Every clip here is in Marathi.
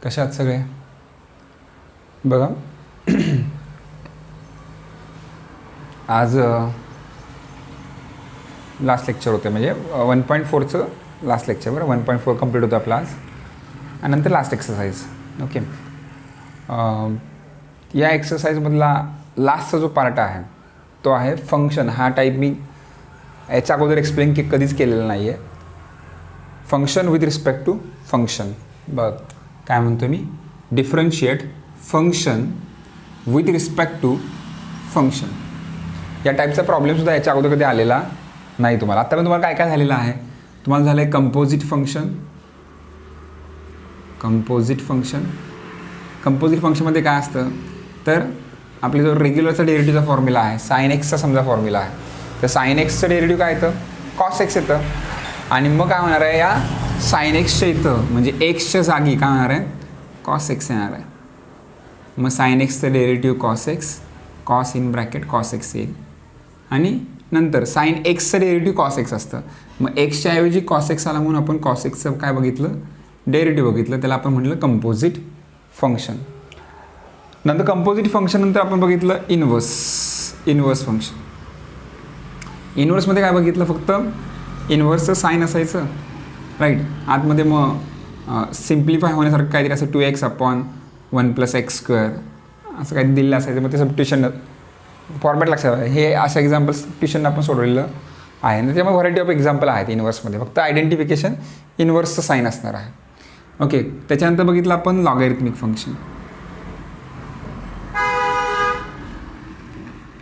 कसे आहात सगळे? बघा आज लास्ट लेक्चर होते, म्हणजे 1.4चं लास्ट लेक्चर. बरं, 1.4 कंप्लीट होतं आपलं आज. आणि नंतर लास्ट एक्सरसाइज. ओके, या एक्सरसाइजमधला लास्टचा जो पार्ट आहे तो आहे फंक्शन. हा टाईप मी याच्या अगोदर एक्सप्लेन कधीच केलेला नाही आहे. Function with respect to function. बघ काय म्हणतो मी, differentiate function with respect to function. या टाईपचा प्रॉब्लेमसुद्धा याच्या अगोदर कधी आलेला नाही तुम्हाला. आता पण तुम्हाला काय काय झालेलं आहे, तुम्हाला झालं आहे कंपोजिट फंक्शन. कंपोजिट फंक्शनमध्ये काय असतं तर आपली जो रेग्युलरचा डेरिव्हेटिव्हचा फॉर्म्युला आहे, साइन एक्सचा समजा फॉर्म्युला आहे, तर साइन एक्सचं डेरिव्हेटिव्ह काय येतं, कॉस एक्स येतं. आणि मग काय होणार आहे, या साइन एक्सच्या इथं म्हणजे एक्सच्या जागी काय होणार आहे, कॉस एक्स येणार आहे. मग साइन एक्सचं derivative cos x, cos in bracket cos x येईल. आणि नंतर साइन एक्सचं डेरिव्हेटिव्ह कॉस एक्स असतं. मग एक्सच्या ऐवजी कॉस एक्स आला म्हणून आपण कॉस एक्सचं काय बघितलं, डेरिव्हेटिव्ह बघितलं, त्याला आपण म्हटलं कंपोजिट फंक्शन. नंतर कंपोजिट फंक्शन नंतर आपण बघितलं इनवर्स फंक्शन. इनवर्समध्ये काय बघितलं, फक्त इनवर्सचं साईन असायचं, राईट. आतमध्ये मग सिम्प्लिफाय होण्यासारखं काहीतरी असं 2x अपॉन 1 + x² असं काही दिलेलं असायचं. मग ते सब ट्युशन फॉर्मॅट लक्षात आहे. हे असं एक्झाम्पल्स ट्युशन आपण सोडवलेलं आहे. आणि त्याच्यामुळे व्हरायटी ऑफ एक्झाम्पल आहेत इनवर्समध्ये. फक्त आयडेंटिफिकेशन इनवर्सचं साईन असणार आहे. ओके, त्याच्यानंतर बघितलं आपण लॉगॅरिथमिक फंक्शन.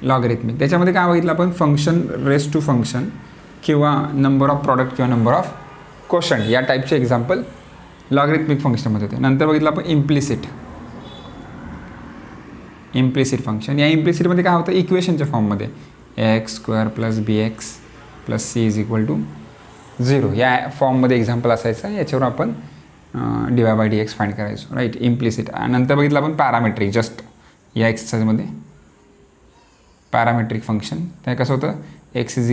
लॉगॅरिथमिक त्याच्यामध्ये काय बघितलं आपण, फंक्शन रेस टू फंक्शन किंवा नंबर ऑफ प्रॉडक्ट किंवा नंबर ऑफ क्वोशंट या टाईपचे एक्झाम्पल लॉगॅरिथमिक फंक्शनमध्ये होते. नंतर बघितलं आपण इम्प्लिसिट फंक्शन. या इम्प्लिसिटमध्ये काय होतं, इक्वेशनच्या फॉर्ममध्ये x² + bx + c = 0 या फॉर्ममध्ये एक्झाम्पल असायचं. याच्यावर आपण dy/dx फाइंड करायचो, राईट, इम्प्लिसिट. नंतर बघितलं आपण पॅरामेट्रिक, जस्ट या एक्सरसाइजमध्ये पॅरामेट्रिक फंक्शन. त्या कसं होतं, x =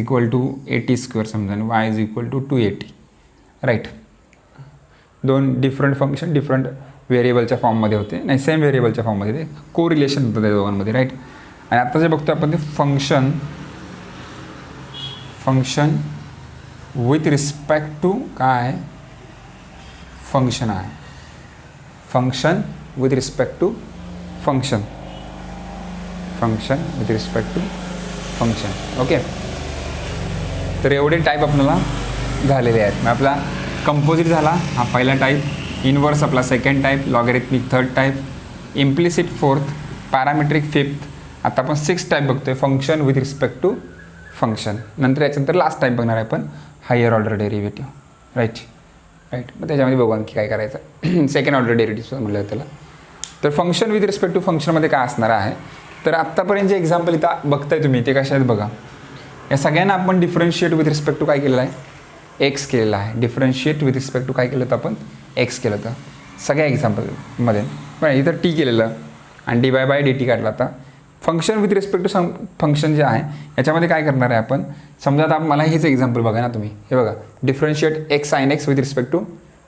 80² समजा आणि y = 280, राईट. दोन डिफरंट फंक्शन डिफरंट व्हेरिएबलच्या फॉर्ममध्ये होते, नाही सेम व्हेरिएबलच्या फॉर्ममध्ये, ते को रिलेशन होतं त्या दोघांमध्ये, राईट. आणि आता जे बघतो आपण ते फंक्शन विथ रिस्पेक्ट टू काय फंक्शन आहे. Function with respect to function. Okay, तर एवढे टाईप आपल्याला झालेले आहेत. मग आपला कंपोजिट झाला हा पहिला टाईप, इनवर्स आपला second type, logarithmic third type, implicit fourth, parametric fifth. आता आपण 6 टाईप बघतोय, function with respect to function. नंतर याच्यानंतर लास्ट टाईप बघणार आहे आपण, हायर ऑर्डर डेरिव्हेटिव्ह, राईट. मग त्याच्यामध्ये बघू आणखी काय करायचं. सेकंड ऑर्डर डेरिव्हेटिव्ह म्हटलं त्याला. तर फंक्शन विथ रिस्पेक्ट टू फंक्शनमध्ये काय असणार आहे, तर आत्तापर्यंत जे एक्झाम्पल इथं बघताय तुम्ही ते कशा आहेत बघा. या सगळ्यांना आपण डिफरन्शिएट विथ रिस्पेक्ट टू काय केलेलं आहे, एक्स केलेला आहे. डिफरन्शिएट विथ रिस्पेक्ट टू काय केलं होतं आपण, एक्स केलं होतं सगळ्या एक्झाम्पलमध्ये. पण इथं टी केलेलं आणि dy/dt काढला. आता function with respect to function जे आहे याच्यामध्ये काय करणार आहे आपण, समजा आता मला हेच एक्झाम्पल बघा ना तुम्ही, हे बघा, differentiate x sin x with respect to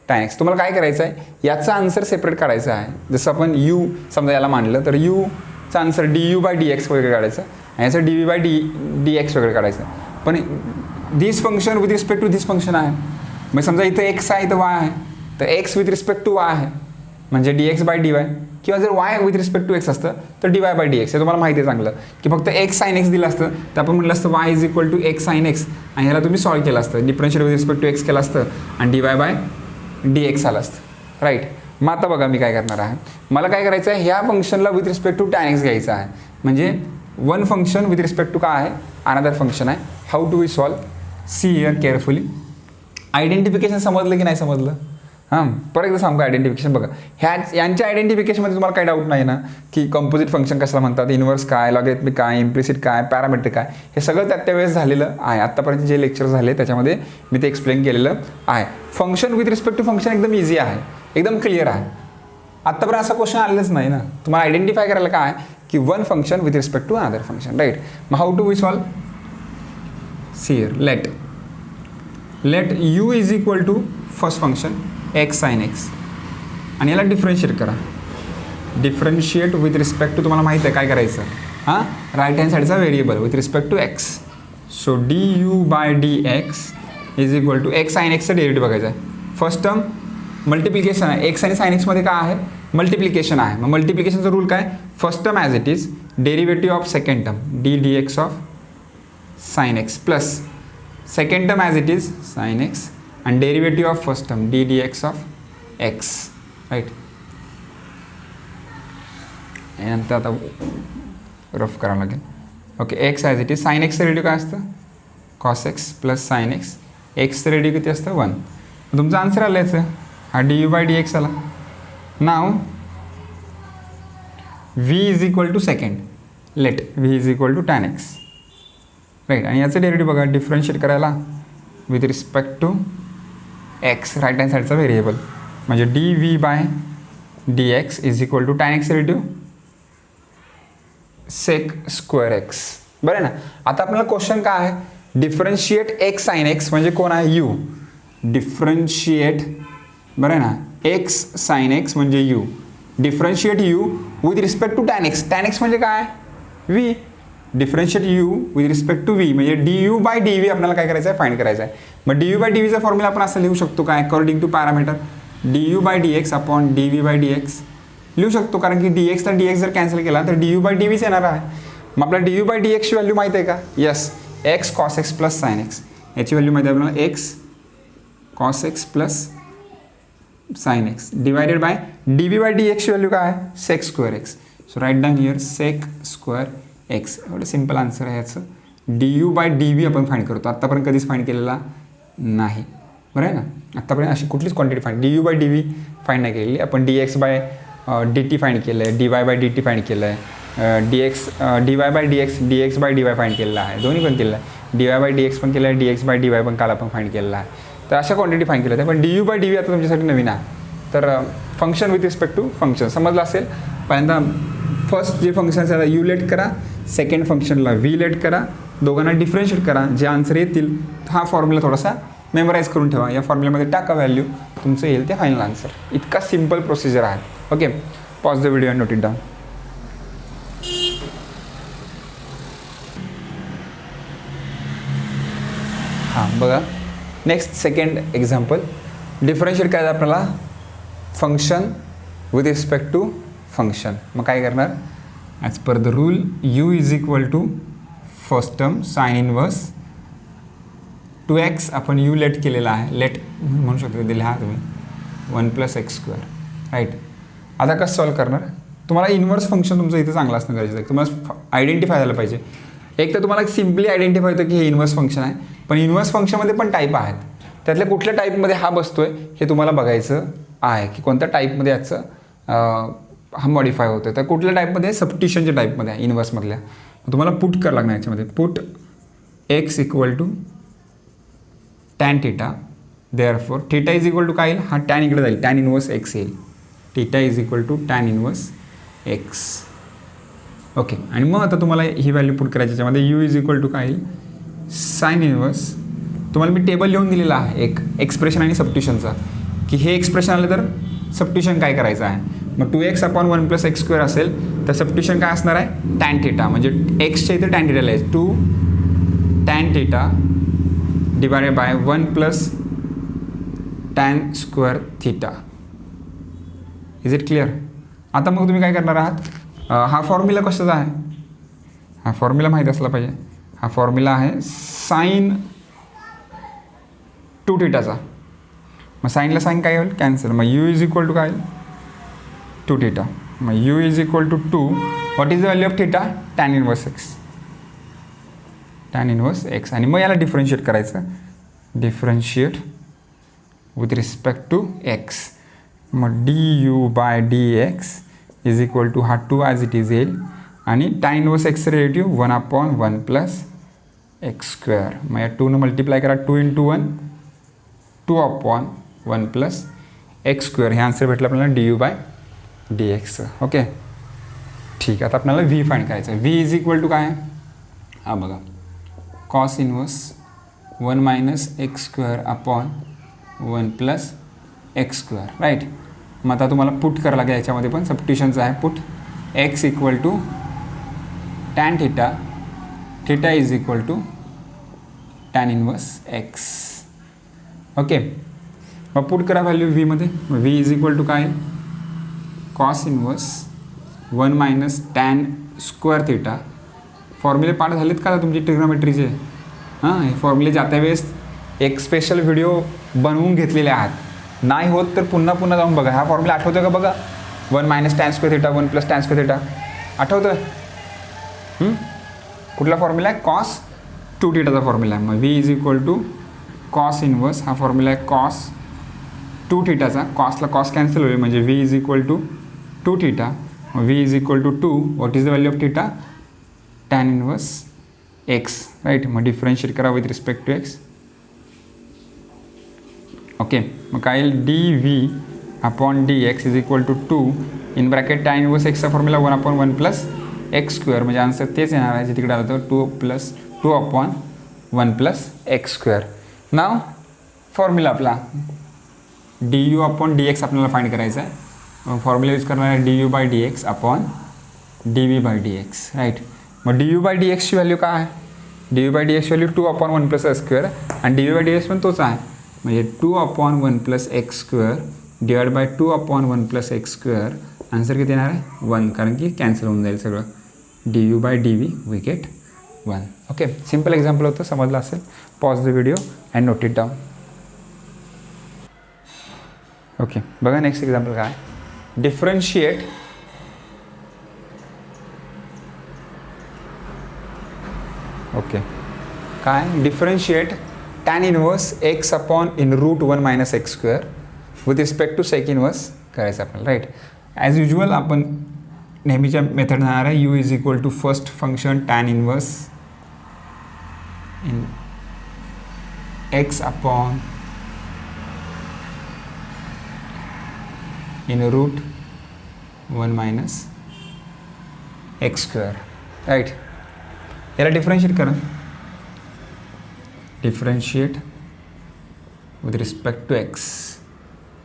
tan x. तुम्हाला काय करायचं आहे, याचा आन्सर सेपरेट काढायचा आहे. जसं आपण u समजा याला मांडलं तर चा आन्सर du/dx वगैरे काढायचं आणि याचं dv/dx वगैरे काढायचं. पण this function with respect to this function आहे. मग समजा इथं x आहे, इथं y आहे, तर x with respect to y आहे म्हणजे dx/dy, किंवा जर y with respect to x असतं तर dy/dx. हे तुम्हाला माहिती आहे चांगलं की फक्त x sin x दिलं असतं तर आपण म्हटलं असतं y = x sin x आणि ह्याला तुम्ही सॉल्व केलं असतं, differentiate with respect to x केलं असतं आणि dy/dx आलं असतं, राईट. मग आता बघा मी काय करणार आहे, मला काय करायचं आहे, ह्या फंक्शनला with respect to tan x घ्यायचं आहे. म्हणजे one function with respect to काय आहे, अनदर फंक्शन आहे. How to we solve, see here carefully. Identification समजलं की नाही समजलं, हां परत एकदा सांगू आयडेंटिफिकेशन. बघा यांच्या आयडेंटिफिकेशनमध्ये तुम्हाला काही डाऊट नाही ना, की कंपोजिट फंक्शन कशाला म्हणतात, इनवर्स काय, लॉगॅरिथमिक काय, इम्प्लिसिट काय, पॅरामेट्रिक काय, हे सगळं त्यावेळेस झालेलं आहे. आत्तापर्यंत जे लेक्चर झाले त्याच्यामध्ये मी ते एक्सप्लेन केलेलं आहे. Function with respect to function एकदम इझी आहे, एकदम क्लिअर आहे. आत्तापर्यंत असा क्वेश्चन आलेलंच नाही ना. तुम्हाला आयडेंटिफाय करायला काय की one function with respect to another function, right. मग how to we solve, see here, let u = first function x sin x आणि याला डिफरन्शिएट करा. डिफरन्शिएट विथ रिस्पेक्ट टू तुम्हाला माहीत आहे काय करायचं हां राईट हँड साईडचा variable with respect to x. So d u by d x is equal to x sine एक्सचं डेरिव्हेटिव्ह बघायचं आहे. फर्स्ट टर्म मल्टिप्लिकेशन आहे, एक्स आणि साइन एक्समध्ये काय आहे मल्टिप्लिकेशन आहे. मग मल्टिप्लिकेशनचा रूल काय first term as it is derivative of second term d d x of sine x plus second term as it is sine x आणि derivative of first term d d x of x right. यानंतर आता रफ करावं लागेल. Okay x as it is sine एक्सचं डेरिव्हेटिव्ह काय असतं cos x plus sine x. एक्सचं डेरिव्हेटिव्ह किती असतं 1. तुमचं आन्सर आलं याचं हा d u by d x आला. Now v is equal to second let v is equal to tan x right. आणि याचं डेरिव्हेटिव्ह बघा डिफरन्शिएट करायला with respect to x right hand साईडचा व्हेरिएबल म्हणजे d v by d x is equal to tan x derivative sec square x. बरं आहे ना. आता आपल्याला क्वेश्चन काय आहे डिफरन्शिएट एक्स साइन एक्स म्हणजे कोण आहे यू. डिफरन्शिएट बरं आहे ना एक्स साइन एक्स म्हणजे u. Differentiate u with respect to tan x. Tan x म्हणजे काय v. Differentiate u with respect to v म्हणजे d u by d v आपल्याला काय करायचं आहे फाइंड करायचं आहे. मग डी यू बाय डी व्हीचा फॉर्म्युला आपण असं लिहू शकतो काय according to parameter d u by d x upon d v by d x लिहू शकतो कारण की डी एक्सला डी एक्स जर कॅन्सल केला तर डी यू बाय डी व्हीच येणार आहे. मग आपल्याला डी यू बाय डी एक्सची व्हॅल्यू माहीत आहे का yes x cos x plus sine x. याची व्हॅल्यू माहिती आहे आपल्याला x cos x plus sine x divided by d v by d एक्सची व्हॅल्यू काय आहे sec square x. So right down here sec square x. एवढं सिम्पल आन्सर आहे याचं. D u by d V आपण फाइंड करतो आत्तापर्यंत कधीच फाइंड केलेला नाही. बरं आहे ना. आत्तापर्यंत अशी कुठलीच quantity find d u by d v find नाही केलेली. आपण d x by d t find केलं आहे d y by d t find केलं आहे d x d y by d x by d y find केलेला आहे. दोन्ही पण केलेलं आहे. D y by d x पण केलं आहे d x by d y पण काल आपण फाइंड केलेला आहे. तर अशा क्वांटिटी फाइंड केल्या आहेत. पण d u by d v आता तुमच्यासाठी नवीन आहे. तर function with respect to function समजलं असेल. पहिल्यांदा फर्स्ट जे फंक्शन आहे त्याला यू लेट करा सेकंड फंक्शनला व्ही लेट करा दोघांना डिफरन्शिएट करा जे आन्सर येतील हा फॉर्म्युला थोडासा मेमोराईज करून ठेवा. या फॉर्म्युल्यामध्ये टाका व्हॅल्यू तुमचं येईल ते फायनल आन्सर. इतका सिम्पल प्रोसिजर आहे. Okay pause the video and note it down. हां बघा नेक्स्ट सेकंड एक्झाम्पल डिफरन्शिएट करायचं आपल्याला function with respect to function. मग काय करणार as per the rule u is equal to first term sine inverse 2x आपण यू लेट केलेला आहे लेट म्हणू शकतो दिले हा तुम्ही 1 प्लस एक्स स्क्वेअर राईट. आता कसं सॉल्व करणार तुम्हाला इन्व्हर्स फंक्शन तुमचं इथं चांगलं असणं गरजेचं आहे. तुम्हाला आयडेंटिफाय झालं पाहिजे. एक तर तुम्हाला सिम्पली आयडेंटिफाय होतं की हे इन्व्हर्स फंक्शन आहे पण इन्व्हर्स फंक्शनमध्ये पण टाईप आहेत. त्यातल्या कुठल्या टाईपमध्ये हा बसतोय हे तुम्हाला बघायचं आहे की कोणत्या टाईपमध्ये याचं हा मॉडिफाय होतो. तर कुठल्या टाईपमध्ये सबस्टिट्यूशनच्या टाईपमध्ये आहे इन्व्हर्समधल्या. तुम्हाला पुट करावं लागणार याच्यामध्ये put x equal to tan theta therefore theta is equal to काय येईल हा टॅन इकडे जाईल टॅन इन्व्हर्स एक्स येईल. Theta is equal to tan inverse x. Okay आणि मग आता तुम्हाला ही व्हॅल्यू पुट करायची याच्यामध्ये यू इज इक्वल टू काय येईल साइन इन्व्हर्स. तुम्हाला मी टेबल लिहून दिलेला आहे एक एक्सप्रेशन आणि सबस्टिट्यूशनचा की हे एक्सप्रेशन आलं तर सबस्टिट्यूशन काय करायचं आहे. मग 2x upon 1 plus x square असेल तर सबस्टिट्यूशन काय असणार आहे टॅन थिटा म्हणजे एक्सच्या इथं टॅन थिटाला आहे 2 tan theta divided by 1 plus tan square theta. Is it clear. आता मग तुम्ही काय करणार आहात हा फॉर्म्युला कशाचा आहे हा फॉर्म्युला माहीत असला पाहिजे. हा फॉर्म्युला आहे साइन 2 थिटाचा. मग साईनला साईन काय होईल कॅन्सल. मग यू इज इक्वल टू काय 2 थिटा. मग u is equal to 2 what is the value of theta tan inverse x. Tan inverse x आणि मग याला डिफरन्शिएट करायचं differentiate with respect to x. मग d u by d x is equal to हा 2 ॲज इट इज येईल आणि टॅन इन्व्हर्स एक्सचं relative 1 upon 1 plus x square. मग या 2 मल्टिप्लाय करा 2 × 1 2 अपॉन 1 प्लस एक्स स्क्वेअर. हे आन्सर भेटलं आपल्याला डी यू बाय डी एक्सचं. ओके ठीक आहे. आता आपल्याला व्ही फाइंड करायचं आहे. व्ही इज इक्वल टू काय आहे हा बघा cos inverse 1 - x square upon 1 plus x square right. मग आता तुम्हाला पुट करावं लागेल, याच्यामध्ये पण सबस्टिट्यूशनचं आहे put. X equal to tan theta, theta is equal to tan inverse x. Okay, मग पुट करा व्हॅल्यू व्हीमध्ये. व्ही इज इक्वल टू काय, cos inverse 1 minus tan square theta. फॉर्म्युले पाठ झालेत का तुमचे ट्रिग्नोमेट्रीचे? हां, हे फॉर्म्युले जात्या वेळेस एक स्पेशल व्हिडिओ बनवून घेतलेले आहात. नाही होत तर पुन्हा पुन्हा जाऊन बघा. हा फॉर्म्युला आठवतो का बघा, 1 minus tan square theta 1 plus tan square theta आठवतं? कुठला फॉर्म्युला आहे? कॉस 2 थिटाचा फॉर्म्युला आहे. मग v is equal to cos inverse, हा फॉर्म्युला आहे कॉस 2 थिटाचा. कॉसला कॉस कॅन्सल होईल म्हणजे v is equal to 2 theta. V is equal to 2, what is the value of theta? Tan inverse x, right. मग डिफरन्शिएट करा with respect to x. Okay, मग काय येईल? D v upon d x is equal to 2 in bracket tan inverse एक्सचा formula 1 upon 1 plus x square, म्हणजे आन्सर तेच येणार आहे जे तिकडे आलं तर 2 upon 1 plus x square. Now formula आपला d u upon d x आपल्याला फाइंड करायचा आहे. फॉर्म्युला यूज करणार आहे d u by d x upon d v by d x, right. मग डी यू बाय डी एक्सची व्हॅल्यू काय आहे? डी यू बाय डी एक्सची value 2 upon 1 plus x square, आणि d v by d x पण तोच आहे. म्हणजे 2 upon 1 plus x square divide bye 2 upon 1 plus x square. Answer किती येणार आहे? 1, कारण की कॅन्सल होऊन जाईल सगळं. D u by d v we get 1. Okay, simple example होतं, समजलं असेल. Pause the video and note it down. Okay, बघा नेक्स्ट एक्झाम्पल काय. डिफरन्शिएट ओके काय differentiate tan inverse x upon in root 1 minus x square with respect to sec inverse करायचं आपल्याला, राईट. ॲज युजल आपण नेहमीच्या मेथड जाणार आहे. U is equal to first function tan inverse in x upon in root 1 minus x square, right. याला डिफरन्शिएट करा. Differentiate with respect to x,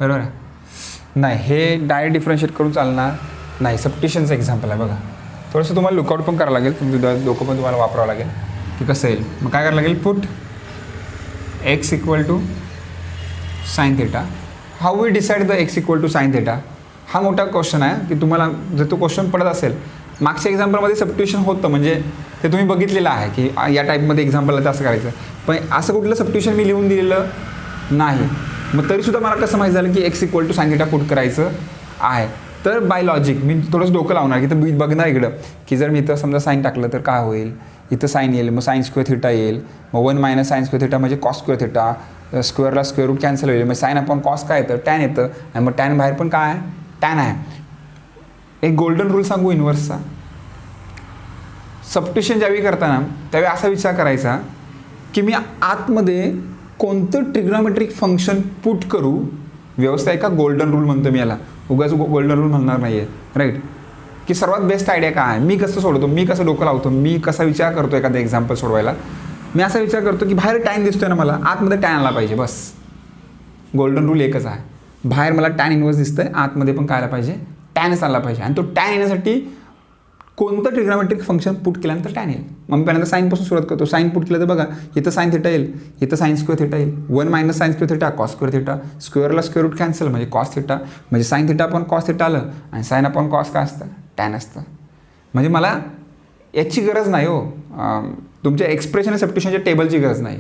बरोबर आहे. नाही, हे डायरेक्ट डिफरन्शिएट करून चालणार नाही. सबस्टिट्यूशनचं एक्झाम्पल आहे बघा. थोडंसं तुम्हाला लुकआउट पण करावं लागेल, तुमचं डोकं पण तुम्हाला वापरावं लागेल की कसं येईल. मग काय करावं लागेल? Put x equal to sine theta. How we decide the x equal to sine theta? हा मोठा क्वेश्चन आहे की तुम्हाला जर तो क्वेश्चन पडत असेल. मागच्या एक्झाम्पलमध्ये सबस्टिट्यूशन होतं, म्हणजे ते तुम्ही बघितलेलं आहे की या टाईपमध्ये एक्झाम्पल आहे असं करायचं. पण असं कुठलं सबस्टिट्यूशन मी लिहून दिलेलं नाही. मग तरीसुद्धा मला कसं माहीत झालं की x equal to sine theta put करायचं आहे? तर बाय लॉजिक मी थोडंसं डोकं लावणार की तर मी बघणार इकडं की जर मी इथं समजा साईन टाकलं तर काय होईल. इथं साईन येईल, मग साइन स्क्वेअर थिटा येईल. मग 1 मायनस साइन स्क्वेअर थिटा म्हणजे कॉस स्क्वेअर थिटा. स्क्वेअरला स्क्वेअर रूट कॅन्सल होईल. मग साइन अपॉन कॉस काय येतं? टॅन येतं. आणि मग टॅन बाहेर पण काय आहे? टॅन आहे. एक गोल्डन रूल सांगू इन्व्हर्सचा. सबस्टिट्यूशन ज्यावेळी करताना त्यावेळी असा विचार करायचा की मी आतमध्ये कोणतं ट्रिग्नोमेट्रिक फंक्शन पुट करू. व्यवस्था आहे का? गोल्डन रूल म्हणतो मी याला, उगाच गोल्डन रूल म्हणणार नाही आहे, राईट. की सर्वात बेस्ट आयडिया काय आहे, मी कसं सोडवतो, मी कसं डोकं लावतो, मी कसा विचार करतो एखादा एक्झाम्पल सोडवायला. मी असा विचार करतो की बाहेर टॅन दिसतोय ना, मला आतमध्ये टॅन आला पाहिजे. बस गोल्डन रूल एकच आहे. बाहेर मला टॅन इन्व्हर्स दिसतंय, आतमध्ये पण काय आला पाहिजे? टॅनच आला पाहिजे. आणि तो टॅन येण्यासाठी कोणतं ट्रिग्नोमेट्रिक फंक्शन पुट केल्यानंतर टॅन येईल. मग मी पहिल्यांदा साईनपासून सुरुवात करतो. साईन पुट केलं तर बघा इथं साइन थिटा येईल, इथं साइन स्क्वेअर थिटा येईल. 1 minus sine square theta cos square theta. स्क्वेअरला स्क्वेअर रूट कॅन्सल म्हणजे कॉस थिटा. म्हणजे sine theta upon cos theta आलं, आणि साइन अपॉन कॉस काय असतं? टॅन असतं. म्हणजे मला याची गरज नाही हो, तुमच्या एक्सप्रेशन सबस्टिट्यूशनच्या टेबलची गरज नाही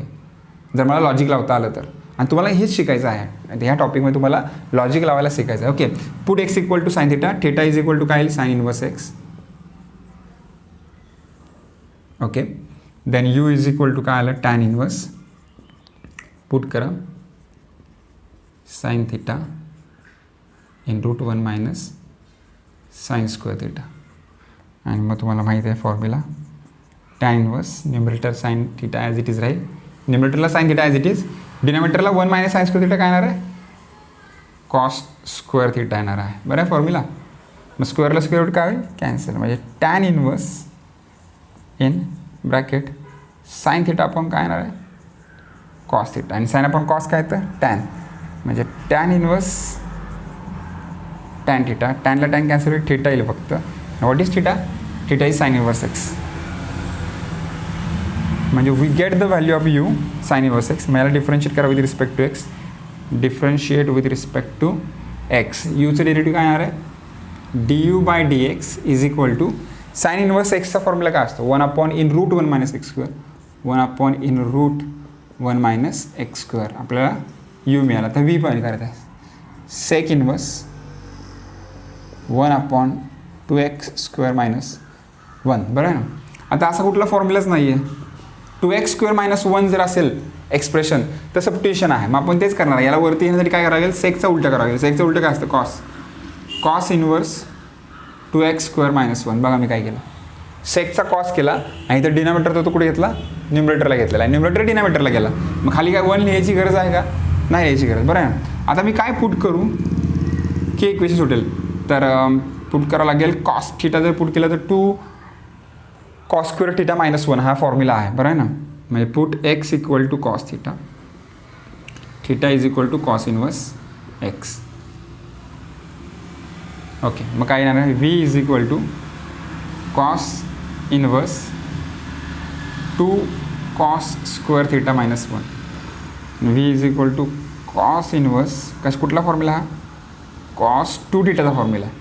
जर मला लॉजिक लावता आलं तर. आणि तुम्हाला हेच शिकायचं आहे. ह्या टॉपिकमध्ये तुम्हाला लॉजिक लावायला शिकायचं आहे. Okay, put x equal to sine theta. Theta is equal to काय येईल? Sine inverse x. Okay, then u is equal to काय आलं? Tan inverse. पुट करा sine theta in root 1 minus sine square theta. आणि मग तुम्हाला माहिती आहे formula tan inverse. Numerator sine theta as it is राहील. न्युमरेटरला sine theta as it is. डिनोमिनेटरला 1 मायनस साइन स्क्वेअर थिटा काय येणार आहे? कॉस स्क्वेअर थिटा येणार आहे. बरं आहे फॉर्म्युला. मग स्क्वेअरला स्क्वेअर रूट काय होईल? कॅन्सल. म्हणजे tan inverse in bracket sine theta upon काय येणार आहे? Cos theta. आणि साइन अपॉन कॉस काय येतं? टॅन. म्हणजे टॅन इन्व्हर्स टॅन थिटा, टॅनला टॅन कॅन्सल होईल, थिटा येईल फक्त. What is theta? Theta is sine inverse x. म्हणजे we get the value of u sine inverse x. मला डिफरन्शिएट करा with respect to x. Differentiate with respect to x. यूचं डेरिव्हेटिव्ह काय येणार आहे? D u by d x is equal to sine inverse एक्सचा फॉर्म्युला काय असतो? 1 in root 1 minus x square. 1 in root 1 minus x square. आपल्याला यू मिळाला. तर व्ही पण करायचं आहे sec inverse 1/2x square minus 1. बरं आहे ना. आता असा कुठला फॉर्म्युलाच नाही आहे. 2x स्क्वेअर मायनस 1 जर असेल एक्सप्रेशन तर सबट्युशन आहे. मग आपण तेच करणार आहे. याला वरती येण्यासाठी काय करावं लागेल? सेकचा उलटा करावं लागेल. सेकचं उलटं काय असतं? Cos inverse 2x square minus 1. बघा मी काय केलं, सेकचा कॉस केला आणि इथं डिनॉमिनेटर तो कुठे घेतला? न्यूमरेटरला घेतलेला आहे. न्यूमरेटर डिनॉमिनेटरला गेला. मग खाली काय 1 लिहायची गरज आहे का? नाही लिहायची गरज. बरं आहे ना. आता मी काय पुट करू की इक्वेशन सुटेल? तर पुट करावं लागेल कॉस थिटा. जर पुट केलं तर 2 कॉस स्क्वेअर थिटा मायनस 1 हा फॉर्म्युला आहे. बरं आहे ना. म्हणजे put x equal to cos theta, theta is equal to cos inverse x. Okay. मग काय येणार आहे? V is equal to cos inverse 2 cos square theta minus 1. V is equal to cos inverse कुठला फॉर्म्युला हा? कॉस 2 थिटाचा फॉर्म्युला आहे.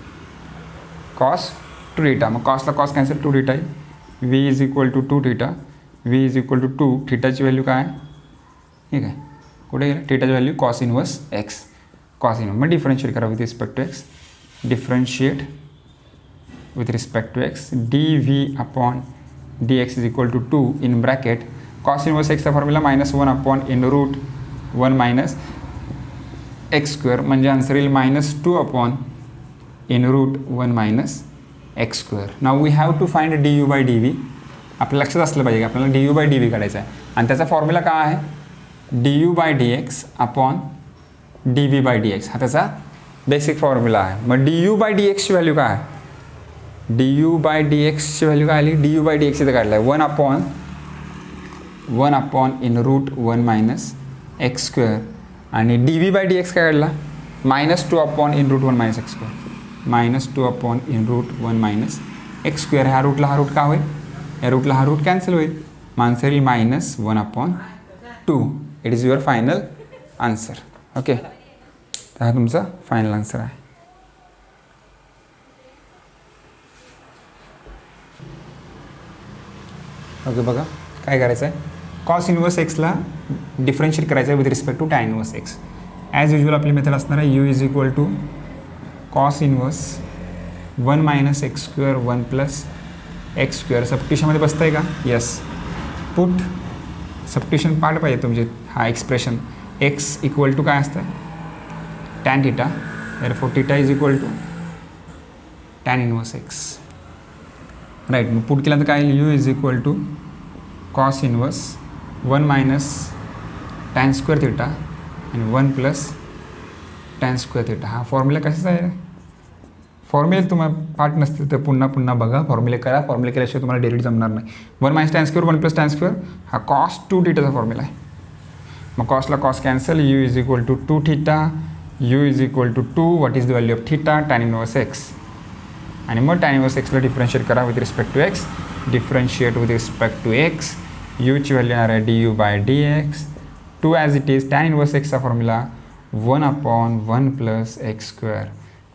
Cos 2 theta. मग कॉसला कॉस कॅन्सल, 2 थिटा आहे. V is equal to 2 theta. V is equal to 2. थिटाची value काय आहे? ठीक आहे. कुठे गेलं? थिटाची value cos inverse x. Cos inverse. मग डिफरन्शिएट करा with respect to x. Differentiate with respect to x. dv upon dx is equal to 2 in bracket cos inverse x चा formula -1 upon in root 1 minus x square. म्हणजे आन्सर येईल -2 upon in root 1 minus x square. Now we have to find du by dv. आपल्या लक्षात असलं पाहिजे की आपल्याला du by dv काढायचा आहे आणि त्याचा फॉर्म्युला काय आहे? du by dx upon dv by dx हा त्याचा बेसिक फॉर्म्युला आहे. मग du by dx ची व्हॅल्यू काय आहे? du बाय डी एक्सची व्हॅल्यू काय आली? du बाय डी एक्स इथं काढला आहे 1 upon in root 1 minus x square. आणि dv बाय डी एक्स काय काढला? -2 upon in root 1 minus x square. -2 upon in root 1 minus x square. ह्या रूटला हा रूट का होईल? या रूटला हा रूट कॅन्सल होईल. मग आन्सर येईल -1/2. It is your final answer. Okay. तर हा तुमचा फायनल आन्सर आहे. ओके. बघा काय करायचं आहे? कॉस इनवर्स एक्सला डिफरन्शिएट करायचं आहे with respect to tan inverse x. As usual आपली मेथड असणार आहे u is equal to cos inverse 1 minus x square 1 plus x square. सबट्युशनमध्ये बसतं आहे का? येस. पुट सबट्युशन पार्ट पाहिजे तुमचे. हा एक्सप्रेशन एक्स इक्वल टू काय असतं? Tan theta. Therefore theta is equal to tan inverse x. Right. मग पुट केल्यानंतर काय येईल? U is equal to cos inverse 1 minus tan square theta आणि 1 प्लस टॅन स्क्वेअर थिटा. हा फॉर्म्युला कशाचा आहे? फॉर्म्युले तुम्हाला पाठ नसतील तर पुन्हा बघा. फॉर्म्युले करा. फॉर्म्युले केल्याशिवाय तुम्हाला डेरिव्हेटिव्ह जमणार नाही. 1 minus tan square 1 plus tan square हा कॉस 2 थिटाचा फॉर्म्युला आहे. मग कॉसला cos cancel. U is equal to 2 theta. U is equal to 2. What is the value of theta? Tan inverse x. आणि मग टॅन इनवर्स एक्सला डिफरन्शिएट करा with respect to x. Differentiate with respect to x. यूची व्हॅल्यू येणार आहे du by d x. 2 as it is. Tan inverse एक्सचा फॉर्म्युला 1/1 प्लस एक्स स्क्वेअर.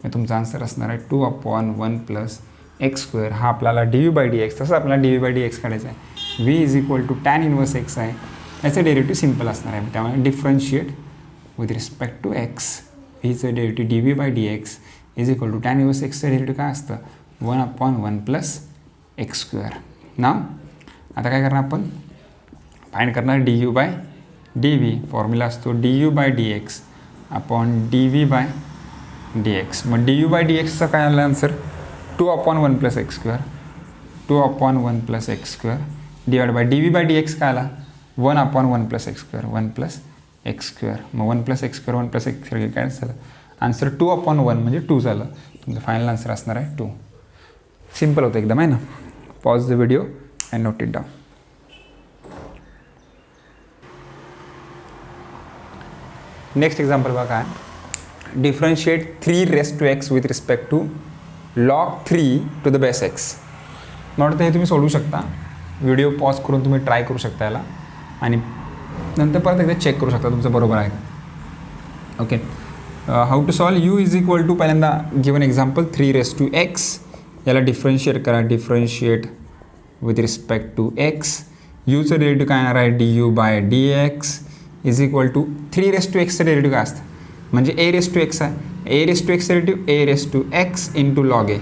मग तुमचा आन्सर असणार आहे 2/1 प्लस एक्स स्क्वेअर. हा आपल्याला du बाय डी एक्स. तसं आपल्याला du बाय डी एक्स काढायचं आहे. v is equal to tan inverse x आहे. याचं डेरिव्हेटिव्ह सिम्पल असणार आहे. त्यामुळे differentiate with respect to x. व्हीचं derivative dv by d x is equal to tan inverse एक्सचं डेरिव्हेटिव्ह काय असतं? 1/1 प्लस एक्स स्क्वेअर. ना आता काय करणार आपण? फाइंड करणार du by d v. Formula असतो du by d x upon dv by d x. मग du बाय डी एक्सचा काय आला answer? 2/1 plus x square. 2/1 plus x square divide by dv by d x काय आला? 1/1 plus x square 1 plus x square. मग 1 plus x square 1 plus x square काय झालं? आन्सर 2/1 म्हणजे 2 झालं. तुमचं फायनल आन्सर असणार आहे 2. सिम्पल होतं एकदम आहे ना. Pause the video and note it down. Next example बघा काय? Differentiate 3 raised to x with respect to log 3 to the base x. मला वाटतं हे तुम्ही सोडवू शकता. व्हिडिओ पॉज करून तुम्ही ट्राय करू शकता याला आणि नंतर परत एकदा चेक करू शकता तुमचं बरोबर आहे का. Okay, how to solve. U is equal to पहिल्यांदा given example 3 raised to x. याला डिफरन्शिएट करा. Differentiate with respect to x. यूचं डेरिव्हेटिव्ह काय येणार आहे, du by dx is equal to 3 raised to x चं डेरिव्हेटिव्ह काय असतं म्हणजे a raised to x आहे. a raised to x derivative a raised to x into log a.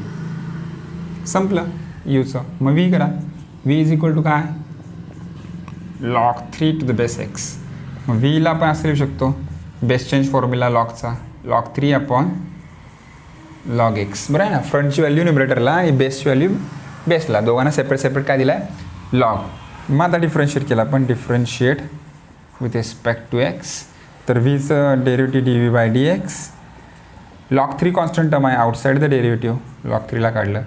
संपलं यूचं. मग v करा. v इज इक्वल टू काय, log 3 to the base x. मग vला आपण असं लिहू शकतो बेस चेंज फॉर्म्युला लॉगचा, log 3 अपॉन log x. बरं आहे ना. फ्रंटची व्हॅल्यू न्युमरेटरला आणि बेसची व्हॅल्यू बेसला, दोघांना सेपरेट काय दिलं आहे, लॉग. मग आता डिफरन्शिएट केला आपण. Differentiate with respect to x. तर व्हीचं derivative d by d x. log 3 constant term आहे आउटसाईड द डेरिव्हेटिव्ह. log 3ला काढलं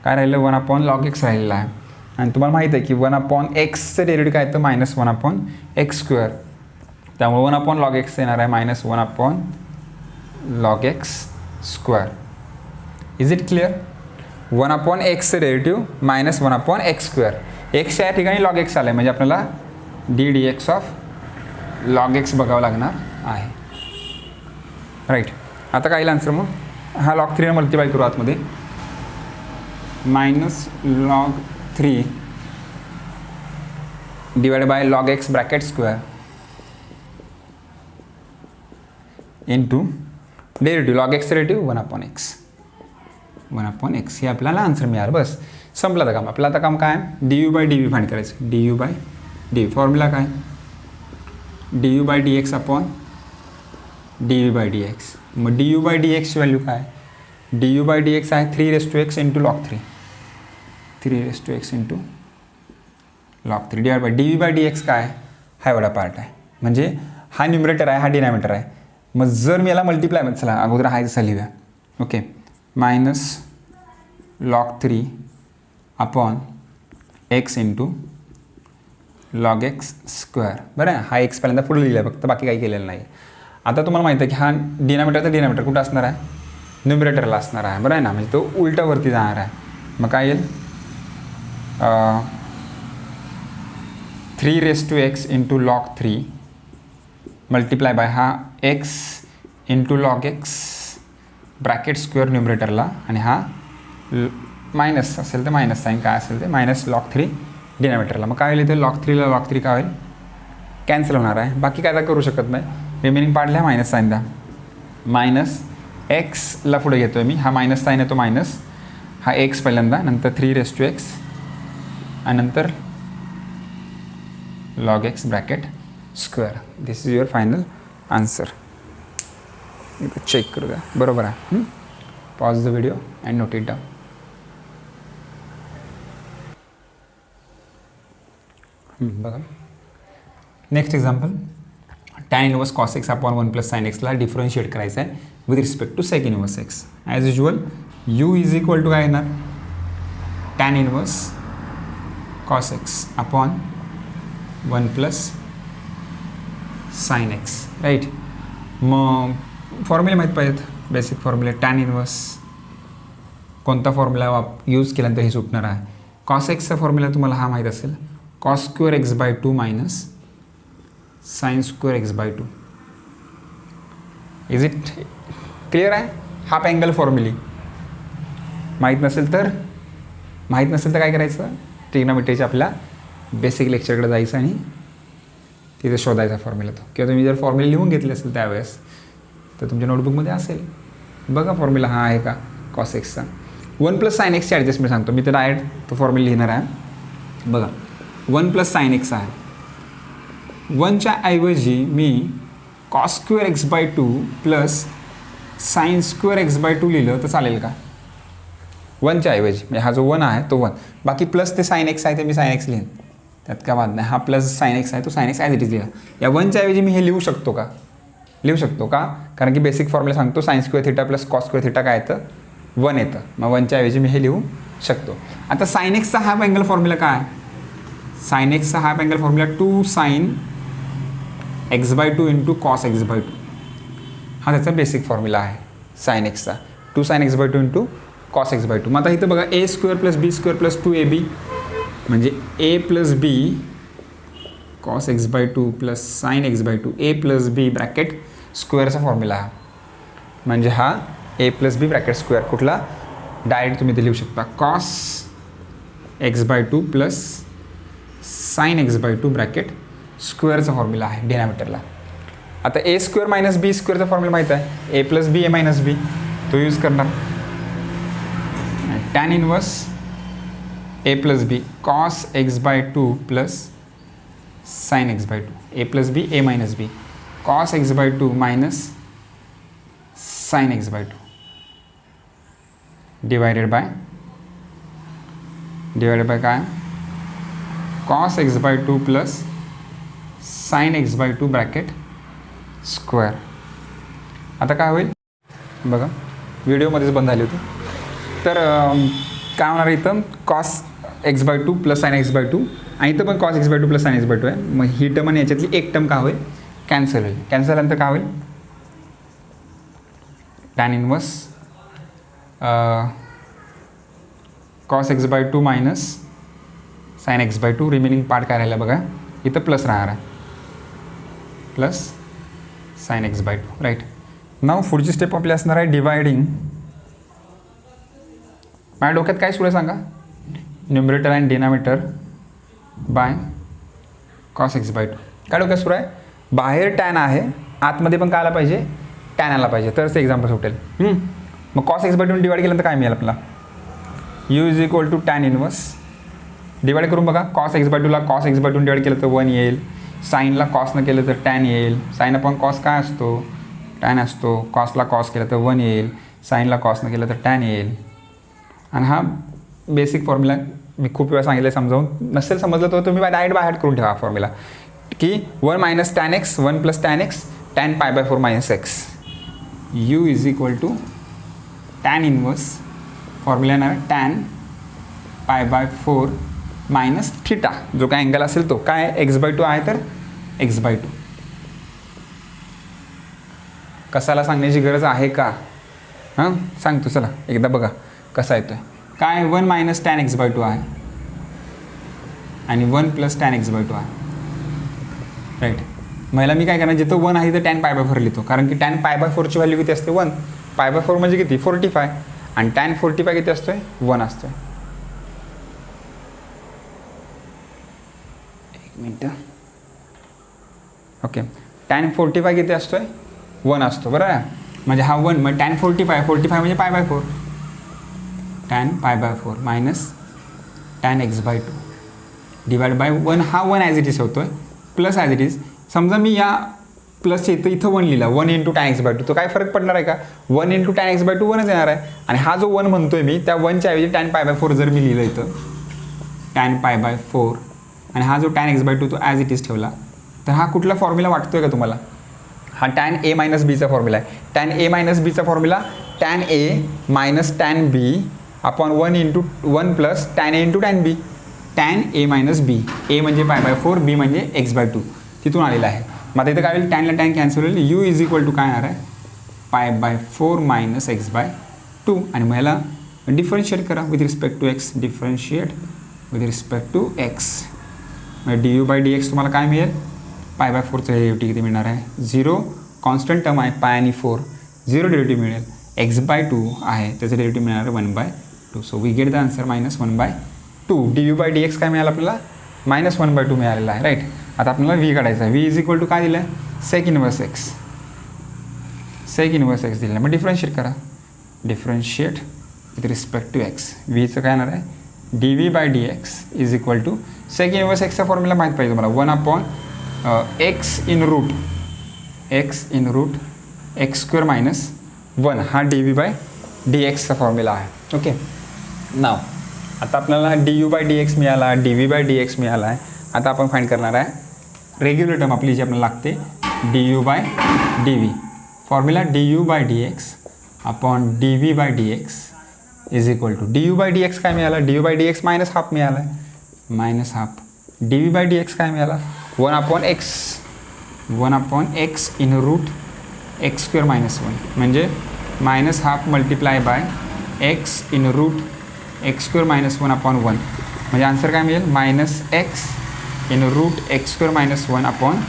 काय राहिलं, 1 अपॉन log x राहिलेला आहे. आणि तुम्हाला माहीत आहे की 1 अपॉन एक्सचं डेरिव्हेटिव्ह काय येतं, -1 अपॉन एक्स स्क्वेअर. त्यामुळे 1 अपॉन log x येणार आहे -1 upon log x square. Is it clear. 1 upon एक्सचं derivative -1 upon x square. X या ठिकाणी log x आलं आहे म्हणजे आपल्याला ddx ऑफ log x बघावं लागणार आहे. राईट. आता काय येईल आन्सर मग, हा log 3 मल्टिप्लाय करू आतमध्ये. -log 3 divide bye log x bracket square into derivative log x derivative 1 upon x. 1 upon x हे आपल्याला आन्सर मिळालं. बस संपलं आता काम. आपलं आता काम काय, du बाय dv फाइंड करायचं. du बाय dv फॉर्म्युला काय, du by dx upon dv by dx. मग du बाय dx ची व्हॅल्यू काय, du बाय dx आहे 3 raised to x into log 3. 3 raised to x into log 3 divide by dv by dx काय, हा एवढा पार्ट आहे. म्हणजे हा न्युमरेटर आहे, हा डिनॉमिनेटर आहे. मग जर मी याला मल्टिप्लाय चला अगोदर हा जसा लिहूया. Okay, -log 3 upon x into log x square. बरं आहे. हा x पहिल्यांदा पुढे लिहिला फक्त, बाकी काही केलेलं नाही. आता तुम्हाला माहिती आहे की हा डिनॉमिनेटर कुठं असणार आहे, न्युमरेटरला असणार आहे. बरं आहे ना. म्हणजे तो उलटावरती जाणार आहे. मग काय येईल, 3 raised to x into log 3 multiply by हा x into log x bracket square न्युमरेटरला आणि हा मायनस असेल तर मायनस साईन काय असेल ते -log 3 डिनॉमिनेटरला. मग काय होईल इथे log 3ला log 3 काय होईल, कॅन्सल होणार आहे. बाकी काय करू शकत नाही. रिमेनिंग पार्टला मायनस साईन द्या. -xला पुढे घेतो आहे मी. हा मायनस साईन येतो मायनस, हा x पहिल्यांदा, नंतर 3 raised to x आणि नंतर log x bracket square. This is your final answer. Check करू द्या बरोबर आहे. Pause the video and note it down. बघा नेक्स्ट एक्झाम्पल. tan इनवर्स cos x अपॉन 1 + sin x ला डिफरन्शिएट करायचं आहे विथ रिस्पेक्ट टू sec इनवर्स x. As usual u is equal to काय येणार, tan इनवर्स cos x अपॉन 1 + sin x. राईट. मग फॉर्म्युले माहीत पाहिजेत, बेसिक फॉर्म्युले. tan इनवर्स कोणता फॉर्म्युला यूज केल्यानंतर हे सुटणार आहे. cos x चा फॉर्म्युला तुम्हाला हा माहीत असेल, cos square x/2 minus sine square x/2. Is it clear आहे. हाफ अँगल फॉर्म्युली माहीत नसेल तर काय करायचं, ट्रिग्नोमेट्रीच्या आपल्या बेसिक लेक्चरकडे जायचं आणि तिथे शोधायचा फॉर्म्युला तो. किंवा तुम्ही जर फॉर्म्युला लिहून घेतले असेल त्यावेळेस तर तुमच्या नोटबुकमध्ये असेल. बघा फॉर्म्युला हा आहे का cos x चा. 1 + sin x ची ॲडजस्टमेंट सांगतो मी तर डायरेक्ट तो फॉर्म्युला लिहिणार आहे. बघा 1 + sin x आहे. 1च्या ऐवजी मी cos square x/2 plus sine square x/2 लिहिलं तर चालेल का, 1च्या ऐवजी. म्हणजे हा जो 1 आहे तो 1, बाकी प्लस ते sin x आहे ते मी sin x लिहिन, त्यात काय वाद नाही. हा प्लस sin x आहे तो sin x as it is लिहा. या 1च्या ऐवजी मी हे लिहू शकतो का, लिहू शकतो का, कारण की बेसिक फॉर्म्युला सांगतो sin square theta plus cos square theta काय येतं, 1 येतं. मग 1च्या ऐवजी मी हे लिहू शकतो. आता sin x चा हाफ अँगल फॉर्म्युला काय, sin x चा half angle formula 2 sin x/2 into cos x/2. हा हा त्याचा बेसिक फॉर्म्युला आहे साइन एक्सचा. 2 sin x/2 into cos x/2. मग आता इथं बघा a square plus b square plus 2ab म्हणजे a plus b cos x/2 plus sine x/2 a plus b bracket स्क्वेअरचा फॉर्म्युला हा. म्हणजे हा a plus b bracket square कुठला डायरेक्ट तुम्ही ते लिहू शकता cos x/2 plus sine x/2 bracket स्क्वेअरचा फॉर्म्युला आहे डिनॉमिनेटरला. आता ए स्क्वेअर मायनस बी स्क्वेअरचा फॉर्म्युला माहीत आहे ए प्लस बी ए मायनस बी तो यूज करणार. Tan inverse a plus b cos x/2 plus sine x/2 a plus b a minus b cos x/2 minus sine x/2 divided by काय cos x/2 plus sine x/2 bracket square. आता काय होईल बघा व्हिडिओमध्येच बंद झाली होती. तर काय होणार इथं cos x/2 plus sine x/2 आणि इथं पण cos x/2 plus sine x/2 आहे. मग ही टर्म आणि याच्यातली एक टर्म काय होईल कॅन्सल होईल. कॅन्सल झाल्यानंतर काय होईल tan inverse cos x/2 minus sine x/2 remaining part काय राहिला बघा इथं प्लस राहणार आहे प्लस साइन x/2 राईट. नाव पुढची स्टेप आपली असणार आहे डिवायडिंग. माझ्या डोक्यात काय सुरू आहे सांगा numerator and denominator by cos x/2. काय डोक्यात सुरू आहे बाहेर टॅन आहे आतमध्ये पण काय आला पाहिजे टॅन आला पाहिजे तरच ते एक्झाम्पल सुटेल. मग कॉस x/2 डिवाइड केल्यानंतर काय मिळेल आपल्याला u is equal to tan inverse divide करून बघा कॉस x/2ला कॉस x/2 डिवाइड केलं तर 1 येईल. साईनला कॉसनं केलं तर टॅन येईल. साईन अपॉन कॉस काय असतो टॅन असतो. कॉसला कॉस केलं तर 1 येईल. साईनला कॉसनं केलं तर टॅन येईल. आणि हा बेसिक फॉर्म्युला मी खूप वेळा सांगितलं समजावून नसेल समजलं तर तुम्ही डायरेक्ट बाय हार्ट करून ठेवा फॉर्म्युला की 1 minus tan x 1 plus tan x tan π/4 minus x u is equal to tan inverse formula येणार टॅन π/4 मायनस थिटा जो काय अँगल असेल तो काय x/2 आहे तर x/2. कसाला सांगण्याची गरज आहे का हां सांगतो चला एकदा बघा कसा येतो आहे. काय 1 मायनस टॅन x/2 आहे आणि 1 प्लस टॅन x/2 आहे राईट. मला मी काय करणार जिथं 1 आहे तर टॅन π/4 लिहितो कारण की टॅन π/4ची व्हॅल्यू किती असते 1 π/4 म्हणजे किती 45 आणि टॅन 45 किती असतोय 1 असतोय. मिनटं ओके टॅन 45 किती असतोय 1 असतो बरोबर आहे. म्हणजे हा 1 मग टॅन 45 म्हणजे π/4 tan π/4 minus tan x/2 divide by 1 हा 1 ॲज इट इज होतोय प्लस ॲज इट इज. समजा मी या प्लसच्या इथं 1 लिहिला 1 इंटू टॅन x/2 तो काय फरक पडणार आहे का 1 इंटू टॅन x/2 1च येणार आहे. आणि हा जो 1 म्हणतोय मी त्या 1च्या ऐवजी टॅन π/4 जर मी लिहिलं इथं टॅन π/4 आणि हा जो टॅन x/2 तो ॲज इट इज ठेवला तर हा कुठला फॉर्म्युला वाटतोय का तुम्हाला हा टॅन ए मायनस बीचा फॉर्म्युला आहे. टॅन ए मायनस बीचा formula tan A minus tan B upon 1 plus tan A into tan B tan A minus बी ए म्हणजे π/4 बी म्हणजे x/2 तिथून आलेला आहे. मग आता इथं काय होईल टॅनला टॅन कॅन्सल होईल यू इज इक्वल टू काय येणार आहे π/4 मायनस x/2 आणि मग ह्याला डिफरन्शिएट करा with respect to x differentiate with respect to x म्हणजे du/dx तुम्हाला काय मिळेल π/4चं डेरिव्हेटिव्ह किती मिळणार आहे 0 कॉन्स्टंट टर्म आहे पाय आणि 4 0 डेरिव्हेटिव्ह मिळेल x/2 आहे त्याचं डेरिव्हेटिव्ह मिळणार आहे 1/2 so we get the answer -1/2 du/dx काय मिळालं आपल्याला -1/2 मिळालेला आहे राईट. आता आपल्याला v काढायचा आहे v इज इक्वल टू काय दिलं आहे सेक इनवर्स एक्स दिलं आहे. मग डिफरन्शिएट करा differentiate with respect to x vचं काय येणार आहे dv/dx is equal to sec inverse एक्सचा फॉर्म्युला माहीत पाहिजे तुम्हाला 1/x in route x² minus 1 हा dv/dxचा फॉर्म्युला आहे. ओके नाव आता आपल्याला du/dx मिळाला dv/dx मिळाला आहे. आता आपण फाइंड करणार आहे रेग्युलर टर्म आपली जी आपल्याला लागते du/dv formula du/dx upon dv/dx is equal to du/dx काय मिळाला du/dx -½ मिळाला आहे -½ dv/dx काय मिळाला 1/x in root x square minus one म्हणजे minus half multiply by x in root x square minus one upon one म्हणजे आन्सर काय मिळेल minus x in root x square minus one upon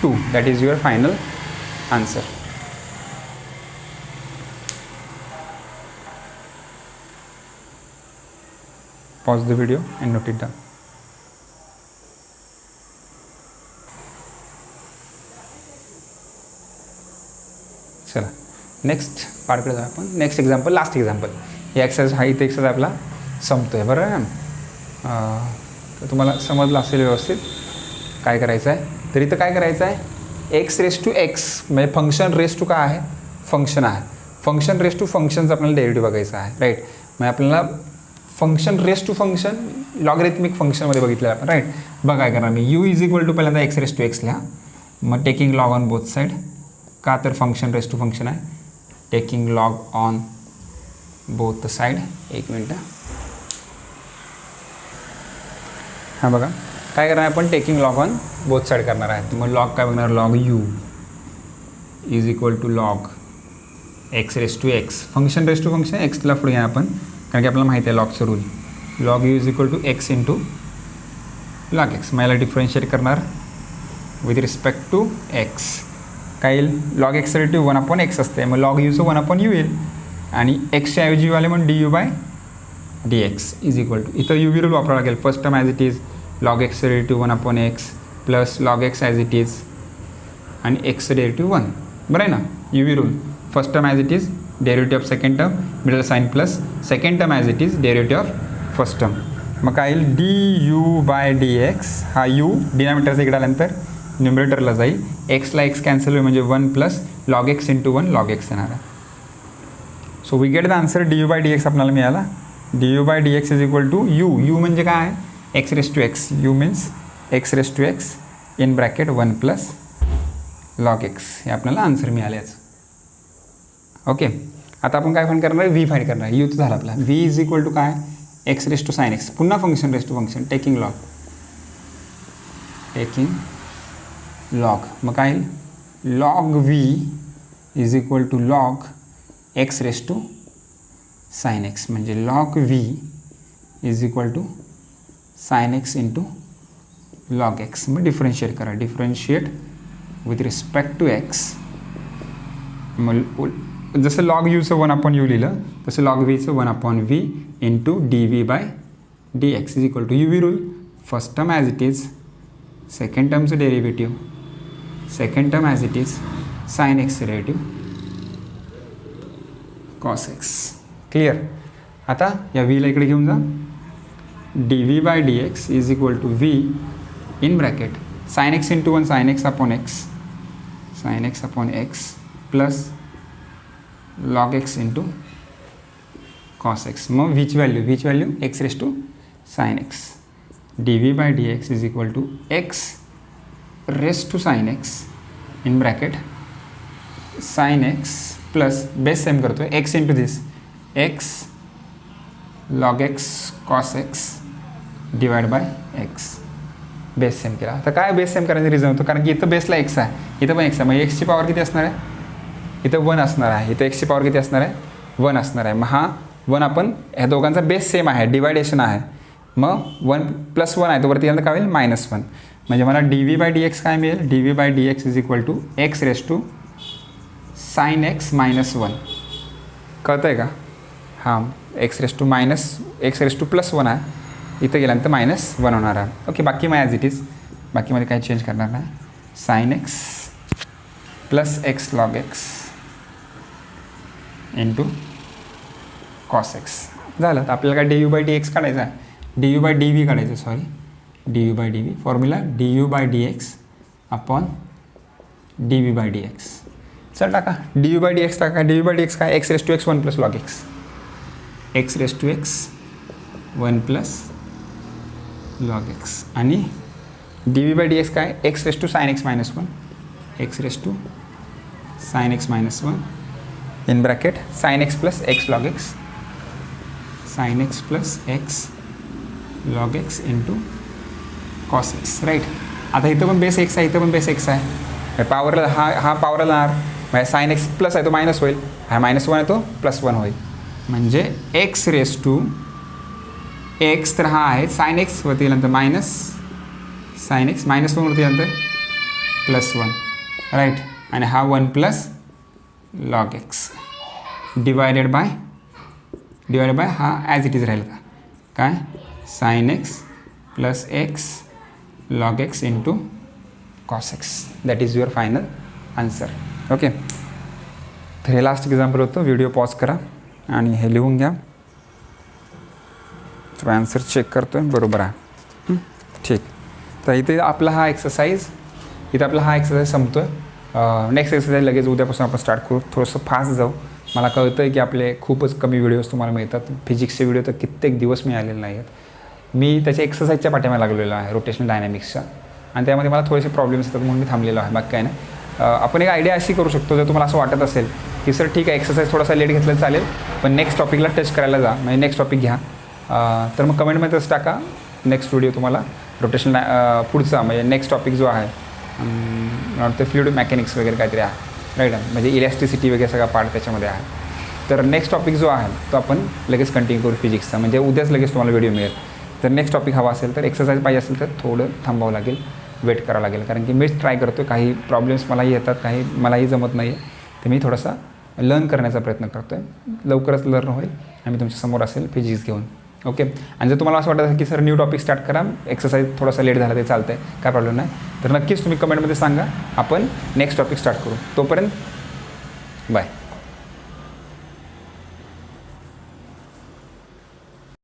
two. That is your final answer. Pause the video and note it down. चला नेक्स्ट पार्टकडे जाऊ आपण. Next example, last example. हे एक्सरसाइज हा इथे एक्सरसाइज आपला संपतो आहे बरोबर मॅम. तर तुम्हाला समजलं असेल व्यवस्थित काय करायचं आहे. तर इथं काय करायचं आहे एक्स रेस टू एक्स म्हणजे फंक्शन रेस टू काय आहे फंक्शन आहे. फंक्शन रेस टू फंक्शनचं आपल्याला डेरिव्हेटिव्ह बघायचं आहे राईट. म्हणजे आपल्याला function raise to function logarithmic फंक्शनमध्ये बघितलं आपण राईट. बघा काय करणार मी यू इज इक्वल टू पहिल्यांदा एक्स रेस टू एक्स लिहा मग taking log on both side का तर फंक्शन रेस टू फंक्शन आहे. Taking log on both side. एक मिनटं हां बघा काय करणार आपण taking log on both side करणार आहे. मग लॉग काय बघणार log u is equal to log x raise to x function raise to function एक्सला पुढे घ्या आपण कारण की आपल्याला माहिती आहे लॉगचं rule. Log u is equal to x into log x. मला डिफरन्शिएट करणार विथ रिस्पेक्ट टू एक्स काय येईल log x relative one upon x असते मग लॉग यूचं वन अपॉन यू येईल आणि एक्सच्या ऐवजी वाले मग d u by d x is equal to इथं यू व्ही रूल वापरावा लागेल. First term as it is log x relative one upon x plus log x as it is आणि एक्स डेरिव्हेटिव्ह वन बरं आहे ना. U v rule first term as it is derivative of second term middle sign plus second term as it is derivative of first term. मग काय येईल d u by d x. हा यू डिनॉमिनेटरचा इकडे आल्यानंतर न्युमरेटरला जाईल. एक्सला एक्स कॅन्सल होईल म्हणजे one plus log x into one log x येणार आहे. So we get the answer d u by d x आपल्याला मिळाला. D u by d x is equal to u. U म्हणजे काय आहे x raise to x. U means x raise to x in bracket one plus log x हे आपल्याला आन्सर मिळाल्याचं. ओके आता आपण काय फाईंड करणार आहे व्ही फाईंड करणार आहे. यू तर झाला आपला. व्ही इज इक्वल टू काय x raise to sine x पुन्हा function raise to function taking log मग काय येईल log v is equal to log x raise to sine x म्हणजे log v is equal to sine x into log x. मग डिफरन्शिएट करा. Differentiate with respect to x. मग जसं लॉग यूचं वन अपॉन यू लिहिलं तसं लॉग व्हीचं one upon v into D v by d x is equal to u v rule first term as it is second टर्मचं derivative second term as it is sine x derivative cos x. Clear. आता या व्हीला इकडे घेऊन जा. D v by d x is equal to v in bracket sine x into one sine x upon x plus log x into cos x. मग व्हीची value x raise to sine x. D v by d x is equal to x raise to sine x in bracket sine x plus base same करतो आहे x into this x log x cos x divide by x. Base same केला. आता काय बेस सेम करायचं रिझन होतं कारण की इथं बेसला एक्स आहे इथं पण एक्स आहे मग एक्सची पॉवर किती असणार आहे इथं वन असणार आहे. इथं एक्सची पॉवर किती असणार आहे वन असणार आहे. मग हा वन आपण ह्या दोघांचा बेस सेम आहे डिवायडेशन आहे मग वन प्लस वन आहे तो वरती काय होईल मायनस वन म्हणजे मला d v by d x काय मिळेल d v by d x is equal to x raise to sine x minus one. कळतं आहे का. हां x raise to minus x raise to plus one आहे इथं गेल्यानंतर मायनस वन होणार आहे. ओके बाकी मग ॲज इट इज बाकीमध्ये काही चेंज करणार नाही. Sine x plus x log x into cos x झालं. तर आपल्याला काय d u by d x काढायचं आहे d u by d v काढायचं sorry d u by d v formula d u by d x upon d v by d x. चल टाका d u by d x टाका. D u by d x काय x raise to x one plus log x x raise to x one plus log x आणि d v by d x काय x raise to sine x minus one x raise to sine x minus one in bracket sine x plus x log x sine x plus x log x into cos x right. आता इथं पण बेस एक्स आहे इथं पण बेस एक्स आहे. पॉवरला हा पॉवरला जाणार म्हणजे साइन एक्स प्लस आहे तो मायनस होईल, हा -1 आहे तो +1 होईल. म्हणजे एक्स रेस टू एक्स, तर हा आहे साइन एक्स वरती नंतर मायनस साइन एक्स, -1 वरती नंतर +1 राईट. आणि हा 1 plus log x divided bye हा ॲज इट इज राहील का काय, sign x plus x log x into cos x. That is your final answer. Okay, तर हे लास्ट एक्झाम्पल होतं. व्हिडिओ पॉज करा आणि हे लिहून घ्या. तर आन्सर चेक करतो आहे बरोबर आहे. ठीक, तर इथे आपला हा एक्सरसाइज संपतो आहे. नेक्स्ट एक्सरसाइज लगेच उद्यापासून आपण स्टार्ट करू. थोडंसं फास्ट जाऊ. मला कळतं आहे की आपले खूपच कमी व्हिडिओज तुम्हाला मिळतात. फिजिक्सचे व्हिडिओ तर कित्येक दिवस मिळालेले नाही आहेत. मी त्याच्या एक्सरसाइजच्या पाठीमागे लागलेलो आहे रोटेशनल डायनॅमिक्सच्या, आणि त्यामध्ये मला थोडेसे प्रॉब्लेम्स येतात म्हणून मी थांबलेलो आहे. बाकी काय नाही. आपण एक आयडिया अशी करू शकतो, जर तुम्हाला असं वाटत असेल की सर ठीक आहे एक्सरसाइज थोडासा लेट घेतलं चालेल पण नेक्स्ट टॉपिकला टच करायला जा, म्हणजे नेक्स्ट टॉपिक घ्या, तर मग कमेंटमध्ये तसं टाका. नेक्स्ट व्हिडिओ तुम्हाला रोटेशनल पुढचा म्हणजे नेक्स्ट टॉपिक जो आहे ते फ्लुइड मेकॅनिक्स वगैरे काहीतरी आहे राईट, म्हणजे इलॅस्टिसिटी वगैरे सगळा पार्ट त्याच्यामध्ये आहे. तर नेक्स्ट टॉपिक जो आहे तो आपण लगेच कंटिन्यू करू फिजिक्सचा, म्हणजे उद्याच लगेच तुम्हाला व्हिडिओ मिळेल. तर नेक्स्ट टॉपिक हवा असेल तर एक्सरसाइज पाहिजे असेल तर थोडं थांबावं लागेल, वेट करावं लागेल, कारण की मीच ट्राय करतो. काही प्रॉब्लेम्स मलाही येतात, काही मलाही जमत नाही आहे, तर मी थोडासा लर्न करण्याचा प्रयत्न करतो आहे. लवकरच लर्न होईल आणि मी तुमच्यासमोर असेल फिजिक्स घेऊन. ओके, आणि जर तुम्हाला असं वाटत असेल की सर न्यू टॉपिक स्टार्ट करा, एक्सरसाइज थोडासा लेट झाला ते चालतं आहे, काय प्रॉब्लेम नाही, तर नक्कीच तुम्ही कमेंटमध्ये सांगा, आपण नेक्स्ट टॉपिक स्टार्ट करू. तोपर्यंत बाय.